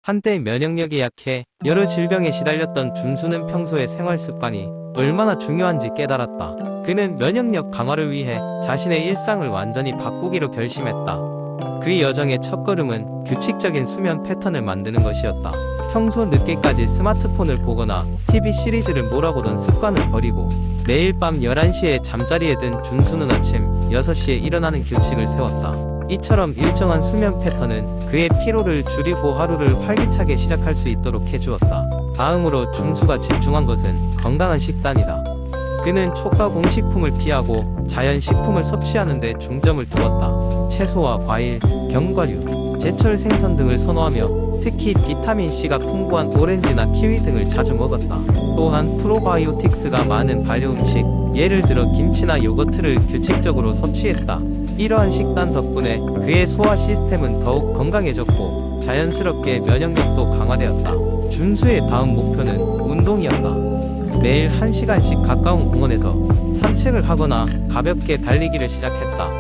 한때 면역력이 약해 여러 질병에 시달렸던 준수는 평소의 생활 습관이 얼마나 중요한지 깨달았다. 그는 면역력 강화를 위해 자신의 일상을 완전히 바꾸기로 결심했다. 그 여정의 첫걸음은 규칙적인 수면 패턴을 만드는 것이었다. 평소 늦게까지 스마트폰을 보거나 TV 시리즈를 몰아보던 습관을 버리고 매일 밤 11시에 잠자리에 든 준수는 아침 6시에 일어나는 규칙을 세웠다. 이처럼 일정한 수면 패턴은 그의 피로를 줄이고 하루를 활기차게 시작할 수 있도록 해주었다. 다음으로 준수가 집중한 것은 건강한 식단이다. 그는 초가공식품을 피하고 자연식품을 섭취하는 데 중점을 두었다. 채소와 과일, 견과류, 제철 생선 등을 선호하며 특히 비타민C가 풍부한 오렌지나 키위 등을 자주 먹었다. 또한 프로바이오틱스가 많은 발효음식, 예를 들어 김치나 요거트를 규칙적으로 섭취했다. 이러한 식단 덕분에 그의 소화 시스템은 더욱 건강해졌고 자연스럽게 면역력도 강화되었다. 준수의 다음 목표는 운동이었다. 매일 1시간씩 가까운 공원에서 산책을 하거나 가볍게 달리기를 시작했다.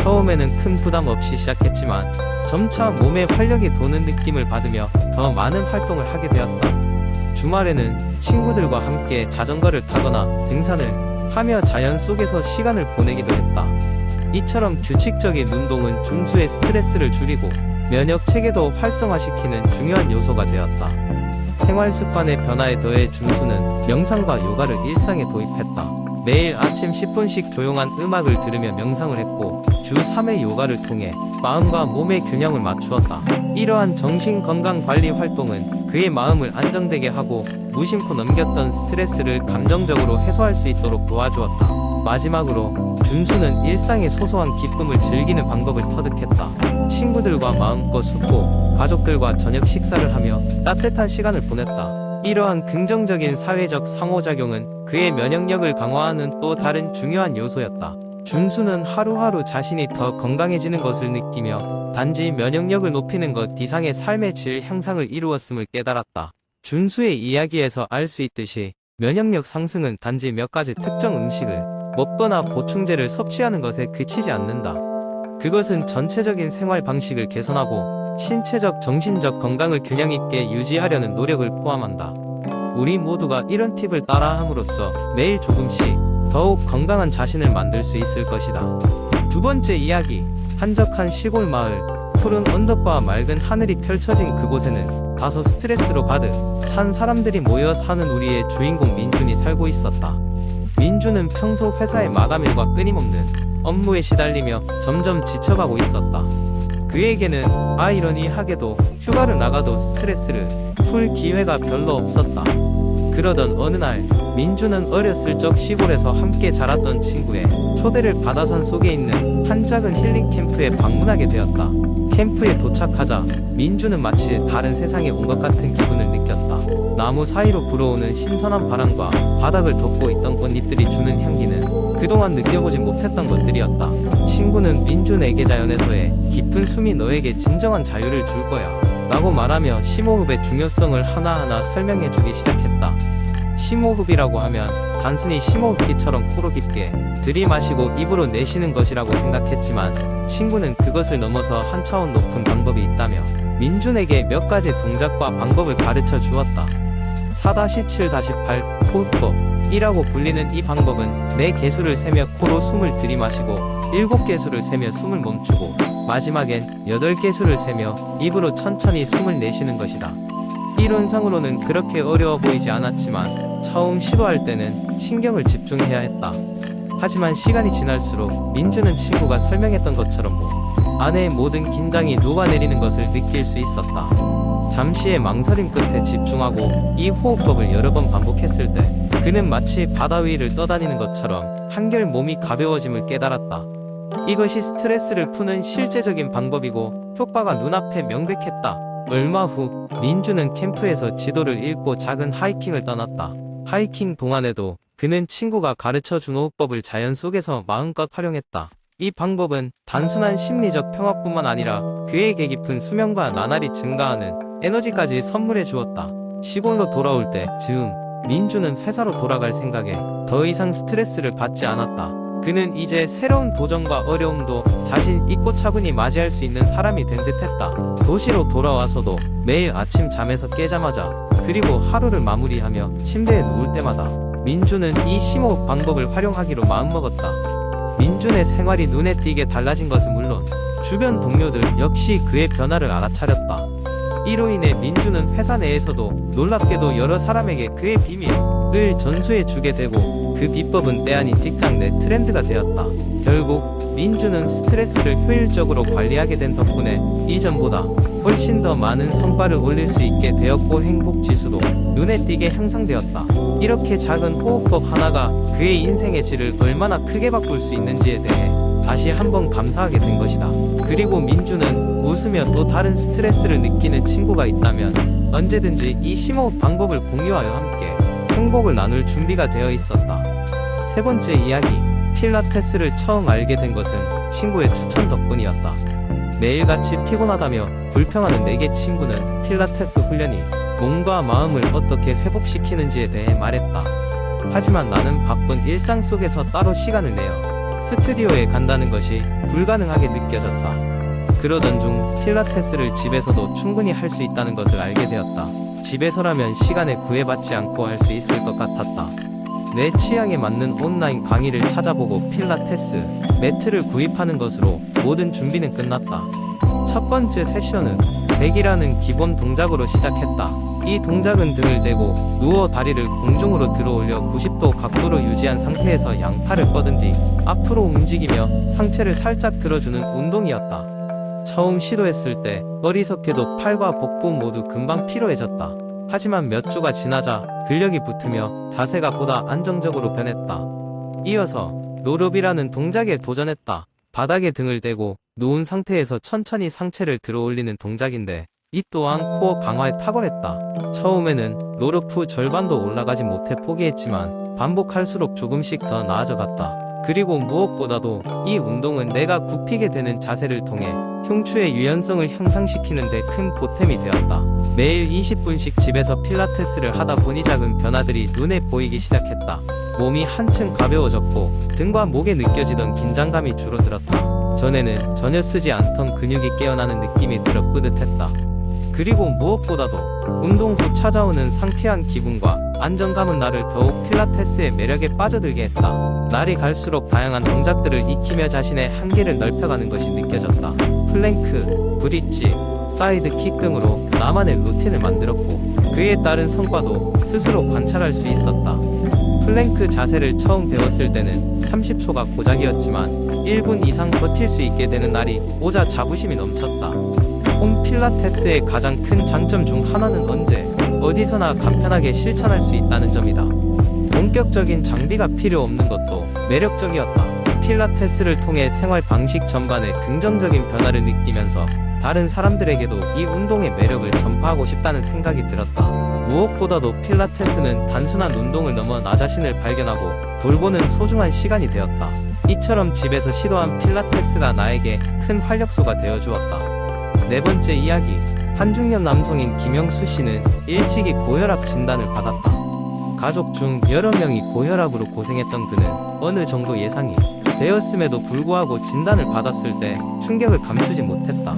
처음에는 큰 부담 없이 시작했지만 점차 몸에 활력이 도는 느낌을 받으며 더 많은 활동을 하게 되었다. 주말에는 친구들과 함께 자전거를 타거나 등산을 하며 자연 속에서 시간을 보내기도 했다. 이처럼 규칙적인 운동은 준수의 스트레스를 줄이고 면역 체계도 활성화시키는 중요한 요소가 되었다. 생활 습관의 변화에 더해 준수는 명상과 요가를 일상에 도입했다. 매일 아침 10분씩 조용한 음악을 들으며 명상을 했고 주 3회 요가를 통해 마음과 몸의 균형을 맞추었다. 이러한 정신건강관리 활동은 그의 마음을 안정되게 하고 무심코 넘겼던 스트레스를 감정적으로 해소할 수 있도록 도와주었다. 마지막으로 준수는 일상의 소소한 기쁨을 즐기는 방법을 터득했다. 친구들과 마음껏 웃고 가족들과 저녁 식사를 하며 따뜻한 시간을 보냈다. 이러한 긍정적인 사회적 상호작용은 그의 면역력을 강화하는 또 다른 중요한 요소였다. 준수는 하루하루 자신이 더 건강해지는 것을 느끼며 단지 면역력을 높이는 것 이상의 삶의 질 향상을 이루었음을 깨달았다. 준수의 이야기에서 알 수 있듯이 면역력 상승은 단지 몇 가지 특정 음식을 먹거나 보충제를 섭취하는 것에 그치지 않는다. 그것은 전체적인 생활 방식을 개선하고 신체적, 정신적 건강을 균형 있게 유지하려는 노력을 포함한다. 우리 모두가 이런 팁을 따라함으로써 매일 조금씩 더욱 건강한 자신을 만들 수 있을 것이다. 두 번째 이야기, 한적한 시골 마을. 푸른 언덕과 맑은 하늘이 펼쳐진 그곳에는 다소 스트레스로 가득 찬 사람들이 모여 사는 우리의 주인공 민준이 살고 있었다. 민준은 평소 회사의 마감일과 끊임없는 업무에 시달리며 점점 지쳐가고 있었다. 그에게는 아이러니하게도 휴가를 나가도 스트레스를 풀 기회가 별로 없었다. 그러던 어느 날 민준은 어렸을 적 시골에서 함께 자랐던 친구의 초대를 받아 산 속에 있는 한 작은 힐링 캠프에 방문하게 되었다. 캠프에 도착하자 민준은 마치 다른 세상에 온 것 같은 기분을 느꼈다. 나무 사이로 불어오는 신선한 바람과 바닥을 덮고 있던 꽃잎들이 주는 향기는 그동안 느껴보지 못했던 것들이었다. 친구는 민준에게 자연에서의 깊은 숨이 너에게 진정한 자유를 줄 거야 라고 말하며 심호흡의 중요성을 하나하나 설명해주기 시작했다. 심호흡이라고 하면 단순히 심호흡기처럼 코로 깊게 들이마시고 입으로 내쉬는 것이라고 생각했지만 친구는 그것을 넘어서 한 차원 높은 방법이 있다며 민준에게 몇 가지 동작과 방법을 가르쳐 주었다. 4-7-8 호흡법이라고 불리는 이 방법은 4개수를 세며 코로 숨을 들이마시고 7개수를 세며 숨을 멈추고 마지막엔 8개수를 세며 입으로 천천히 숨을 내쉬는 것이다. 이론상으로는 그렇게 어려워 보이지 않았지만 처음 시도할 때는 신경을 집중해야 했다. 하지만 시간이 지날수록 민준은 친구가 설명했던 것처럼 안의 모든 긴장이 녹아내리는 것을 느낄 수 있었다. 잠시의 망설임 끝에 집중하고 이 호흡법을 여러 번 반복했을 때 그는 마치 바다 위를 떠다니는 것처럼 한결 몸이 가벼워짐을 깨달았다. 이것이 스트레스를 푸는 실제적인 방법이고 효과가 눈앞에 명백했다. 얼마 후 민준은 캠프에서 지도를 읽고 작은 하이킹을 떠났다. 하이킹 동안에도 그는 친구가 가르쳐준 호흡법을 자연 속에서 마음껏 활용했다. 이 방법은 단순한 심리적 평화뿐만 아니라 그에게 깊은 수면과 나날이 증가하는 에너지까지 선물해 주었다. 시골로 돌아올 때 즈음 민준은 회사로 돌아갈 생각에 더 이상 스트레스를 받지 않았다. 그는 이제 새로운 도전과 어려움도 자신 있고 차분히 맞이할 수 있는 사람이 된 듯했다. 도시로 돌아와서도 매일 아침 잠에서 깨자마자 그리고 하루를 마무리하며 침대에 누울 때마다 민주는 이 심호흡 방법을 활용하기로 마음먹었다. 민준의 생활이 눈에 띄게 달라진 것은 물론 주변 동료들 역시 그의 변화를 알아차렸다. 이로 인해 민주는 회사 내에서도 놀랍게도 여러 사람에게 그의 비밀을 전수해주게 되고 그 비법은 때 아닌 직장 내 트렌드가 되었다. 결국 민주는 스트레스를 효율적으로 관리하게 된 덕분에 이전보다 훨씬 더 많은 성과를 올릴 수 있게 되었고 행복지수도 눈에 띄게 향상되었다. 이렇게 작은 호흡법 하나가 그의 인생의 질을 얼마나 크게 바꿀 수 있는지에 대해 다시 한번 감사하게 된 것이다. 그리고 민주는 웃으며 또 다른 스트레스를 느끼는 친구가 있다면 언제든지 이 심호흡 방법을 공유하여 함께 행복을 나눌 준비가 되어 있었다. 세 번째 이야기, 필라테스를 처음 알게 된 것은 친구의 추천 덕분이었다. 매일같이 피곤하다며 불평하는 내게 친구는 필라테스 훈련이 몸과 마음을 어떻게 회복시키는지에 대해 말했다. 하지만 나는 바쁜 일상 속에서 따로 시간을 내어 스튜디오에 간다는 것이 불가능하게 느껴졌다. 그러던 중 필라테스를 집에서도 충분히 할 수 있다는 것을 알게 되었다. 집에서라면 시간에 구애받지 않고 할 수 있을 것 같았다. 내 취향에 맞는 온라인 강의를 찾아보고 필라테스 매트를 구입하는 것으로 모든 준비는 끝났다. 첫 번째 세션은 100이라는 기본 동작으로 시작했다. 이 동작은 등을 대고 누워 다리를 공중으로 들어올려 90도 각도로 유지한 상태에서 양팔을 뻗은 뒤 앞으로 움직이며 상체를 살짝 들어주는 운동이었다. 처음 시도했을 때 어리석게도 팔과 복부 모두 금방 피로해졌다. 하지만 몇 주가 지나자 근력이 붙으며 자세가 보다 안정적으로 변했다. 이어서 롤업이라는 동작에 도전했다. 바닥에 등을 대고 누운 상태에서 천천히 상체를 들어 올리는 동작인데 이 또한 코어 강화에 탁월했다. 처음에는 롤업 후 절반도 올라가지 못해 포기했지만 반복할수록 조금씩 더 나아져갔다. 그리고 무엇보다도 이 운동은 내가 굽히게 되는 자세를 통해 흉추의 유연성을 향상시키는 데 큰 보탬이 되었다. 매일 20분씩 집에서 필라테스를 하다 보니 작은 변화들이 눈에 보이기 시작했다. 몸이 한층 가벼워졌고 등과 목에 느껴지던 긴장감이 줄어들었다. 전에는 전혀 쓰지 않던 근육이 깨어나는 느낌이 들어 뿌듯했다. 그리고 무엇보다도 운동 후 찾아오는 상쾌한 기분과 안정감은 나를 더욱 필라테스의 매력에 빠져들게 했다. 날이 갈수록 다양한 동작들을 익히며 자신의 한계를 넓혀가는 것이 느껴졌다. 플랭크, 브릿지, 사이드킥 등으로 나만의 루틴을 만들었고 그에 따른 성과도 스스로 관찰할 수 있었다. 플랭크 자세를 처음 배웠을 때는 30초가 고작이었지만 1분 이상 버틸 수 있게 되는 날이 오자 자부심이 넘쳤다. 홈 필라테스의 가장 큰 장점 중 하나는 언제 어디서나 간편하게 실천할 수 있다는 점이다. 본격적인 장비가 필요 없는 것도 매력적이었다. 필라테스를 통해 생활 방식 전반에 긍정적인 변화를 느끼면서 다른 사람들에게도 이 운동의 매력을 전파하고 싶다는 생각이 들었다. 무엇보다도 필라테스는 단순한 운동을 넘어 나 자신을 발견하고 돌보는 소중한 시간이 되었다. 이처럼 집에서 시도한 필라테스가 나에게 큰 활력소가 되어 주었다. 네 번째 이야기, 한중년 남성인 김영수 씨는 일찍이 고혈압 진단을 받았다. 가족 중 여러 명이 고혈압으로 고생했던 그는 어느 정도 예상이 되었음에도 불구하고 진단을 받았을 때 충격을 감추지 못했다.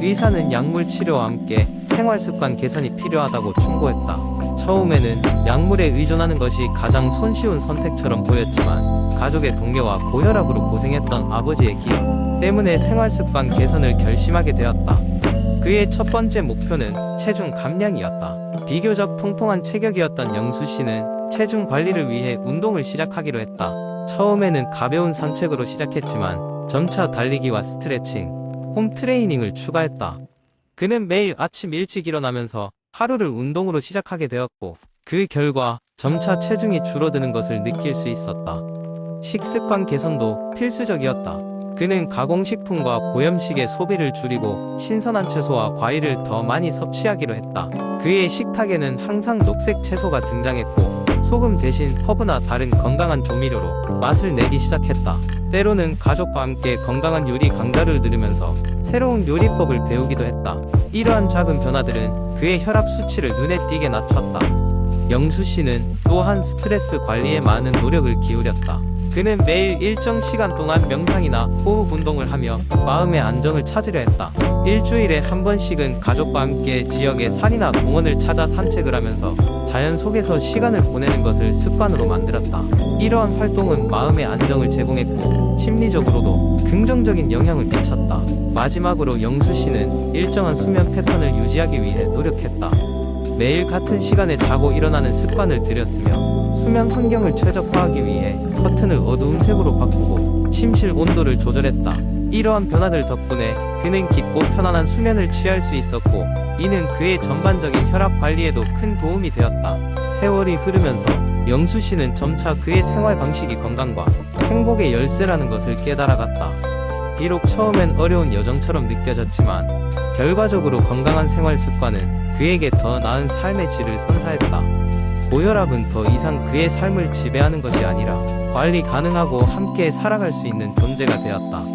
의사는 약물 치료와 함께 생활습관 개선이 필요하다고 충고했다. 처음에는 약물에 의존하는 것이 가장 손쉬운 선택처럼 보였지만 가족의 동료와 고혈압으로 고생했던 아버지의 기여 때문에 생활습관 개선을 결심하게 되었다. 그의 첫 번째 목표는 체중 감량이었다. 비교적 통통한 체격이었던 영수 씨는 체중 관리를 위해 운동을 시작하기로 했다. 처음에는 가벼운 산책으로 시작했지만 점차 달리기와 스트레칭, 홈 트레이닝을 추가했다. 그는 매일 아침 일찍 일어나면서 하루를 운동으로 시작하게 되었고 그 결과 점차 체중이 줄어드는 것을 느낄 수 있었다. 식습관 개선도 필수적이었다. 그는 가공식품과 고염식의 소비를 줄이고 신선한 채소와 과일을 더 많이 섭취하기로 했다. 그의 식탁에는 항상 녹색 채소가 등장했고 소금 대신 허브나 다른 건강한 조미료로 맛을 내기 시작했다. 때로는 가족과 함께 건강한 요리 강좌를 들으면서 새로운 요리법을 배우기도 했다. 이러한 작은 변화들은 그의 혈압 수치를 눈에 띄게 낮췄다. 영수 씨는 또한 스트레스 관리에 많은 노력을 기울였다. 그는 매일 일정 시간 동안 명상이나 호흡 운동을 하며 마음의 안정을 찾으려 했다. 일주일에 한 번씩은 가족과 함께 지역의 산이나 공원을 찾아 산책을 하면서 자연 속에서 시간을 보내는 것을 습관으로 만들었다. 이러한 활동은 마음의 안정을 제공했고 심리적으로도 긍정적인 영향을 끼쳤다. 마지막으로 영수 씨는 일정한 수면 패턴을 유지하기 위해 노력했다. 매일 같은 시간에 자고 일어나는 습관을 들였으며 수면 환경을 최적화하기 위해 커튼을 어두운 색으로 바꾸고 침실 온도를 조절했다. 이러한 변화들 덕분에 그는 깊고 편안한 수면을 취할 수 있었고 이는 그의 전반적인 혈압 관리에도 큰 도움이 되었다. 세월이 흐르면서 영수 씨는 점차 그의 생활 방식이 건강과 행복의 열쇠라는 것을 깨달아갔다. 비록 처음엔 어려운 여정처럼 느껴졌지만 결과적으로 건강한 생활 습관은 그에게 더 나은 삶의 질을 선사했다. 고혈압은 더 이상 그의 삶을 지배하는 것이 아니라 관리 가능하고 함께 살아갈 수 있는 존재가 되었다.